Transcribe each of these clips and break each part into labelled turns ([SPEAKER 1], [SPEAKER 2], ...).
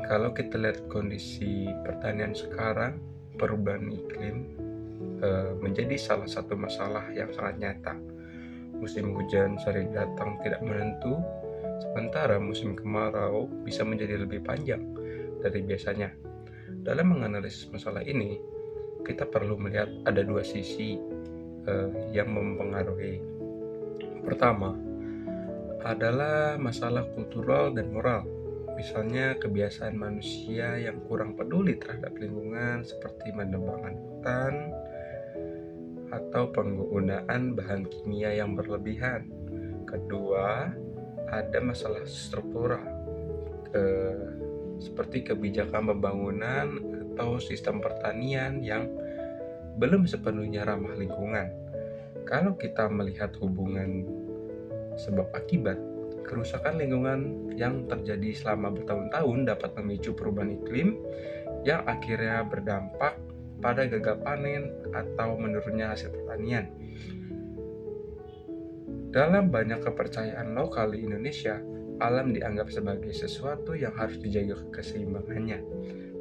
[SPEAKER 1] Kalau kita lihat kondisi pertanian sekarang, perubahan iklim menjadi salah satu masalah yang sangat nyata. Musim hujan sering datang tidak menentu, sementara musim kemarau bisa menjadi lebih panjang dari biasanya. Dalam menganalisis masalah ini, kita perlu melihat ada dua sisi yang mempengaruhi. Pertama, adalah masalah kultural dan moral. Misalnya kebiasaan manusia yang kurang peduli terhadap lingkungan seperti menebang hutan atau penggunaan bahan kimia yang berlebihan. Kedua, ada masalah struktural seperti kebijakan pembangunan atau sistem pertanian yang belum sepenuhnya ramah lingkungan. Kalau kita melihat hubungan sebab akibat, kerusakan lingkungan yang terjadi selama bertahun-tahun dapat memicu perubahan iklim yang akhirnya berdampak pada gagal panen atau menurunnya hasil pertanian. Dalam banyak kepercayaan lokal di Indonesia, alam dianggap sebagai sesuatu yang harus dijaga keseimbangannya.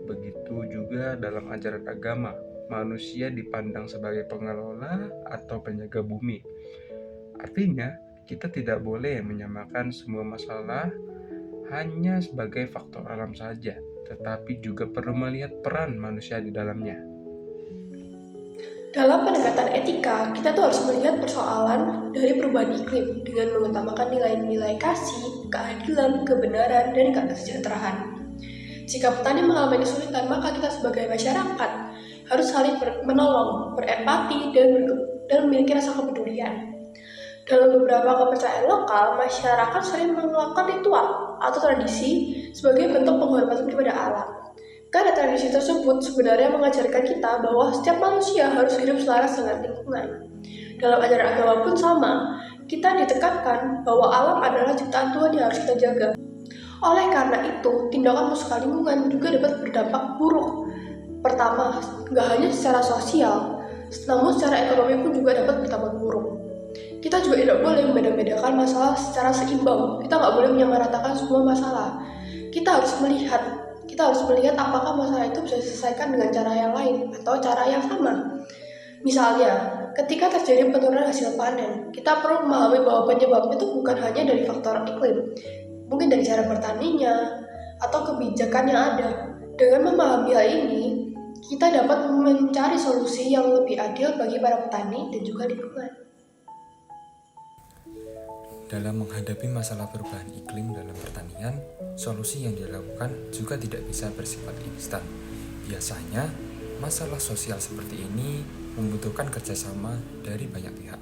[SPEAKER 1] Begitu juga dalam ajaran agama, manusia dipandang sebagai pengelola atau penjaga bumi. Artinya, kita tidak boleh menyamakan semua masalah hanya sebagai faktor alam saja, tetapi juga perlu melihat peran manusia di dalamnya.
[SPEAKER 2] Dalam pendekatan etika, kita tuh harus melihat persoalan dari perubahan iklim dengan mengutamakan nilai-nilai kasih, keadilan, kebenaran, dan kesejahteraan. Jika petani mengalami kesulitan, maka kita sebagai masyarakat harus saling menolong, berempati, dan memiliki rasa kepedulian. Dalam beberapa kepercayaan lokal, masyarakat sering melakukan ritual atau tradisi sebagai bentuk penghormatan kepada alam. Karena tradisi tersebut sebenarnya mengajarkan kita bahwa setiap manusia harus hidup selaras dengan lingkungan. Dalam ajaran agama pun sama, kita ditekankan bahwa alam adalah ciptaan Tuhan yang harus kita jaga. Oleh karena itu, tindakan merusak lingkungan juga dapat berdampak buruk. Pertama, nggak hanya secara sosial, namun secara ekonomi pun juga dapat berdampak buruk. Kita juga tidak boleh membeda-bedakan masalah secara seimbang. Kita nggak boleh menyamaratakan semua masalah. Kita harus melihat apakah masalah itu bisa diselesaikan dengan cara yang lain atau cara yang sama. Misalnya, ketika terjadi penurunan hasil panen, kita perlu memahami bahwa penyebab itu bukan hanya dari faktor iklim, mungkin dari cara bertaninya atau kebijakan yang ada. Dengan memahami hal ini, kita dapat mencari solusi yang lebih adil bagi para petani dan juga lingkungan.
[SPEAKER 3] Dalam menghadapi masalah perubahan iklim dalam pertanian, solusi yang dilakukan juga tidak bisa bersifat instan. Biasanya, masalah sosial seperti ini membutuhkan kerjasama dari banyak pihak,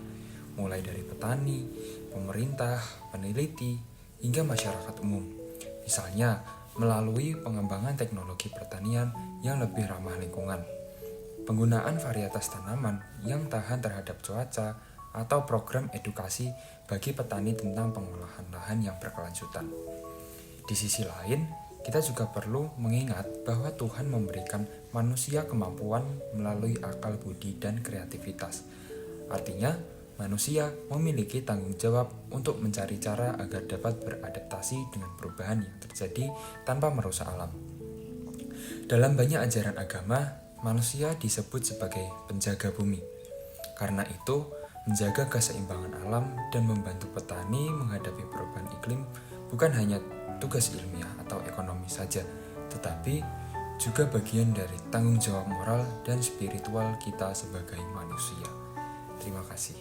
[SPEAKER 3] mulai dari petani, pemerintah, peneliti, hingga masyarakat umum. Misalnya, melalui pengembangan teknologi pertanian yang lebih ramah lingkungan, penggunaan varietas tanaman yang tahan terhadap cuaca, atau program edukasi bagi petani tentang pengolahan lahan yang berkelanjutan. Di sisi lain, kita juga perlu mengingat bahwa Tuhan memberikan manusia kemampuan melalui akal budi dan kreativitas. Artinya, manusia memiliki tanggung jawab untuk mencari cara agar dapat beradaptasi dengan perubahan yang terjadi tanpa merusak alam. Dalam banyak ajaran agama, manusia disebut sebagai penjaga bumi. Karena itu, menjaga keseimbangan alam dan membantu petani menghadapi perubahan iklim bukan hanya tugas ilmiah atau ekonomi saja, tetapi juga bagian dari tanggung jawab moral dan spiritual kita sebagai manusia. Terima kasih.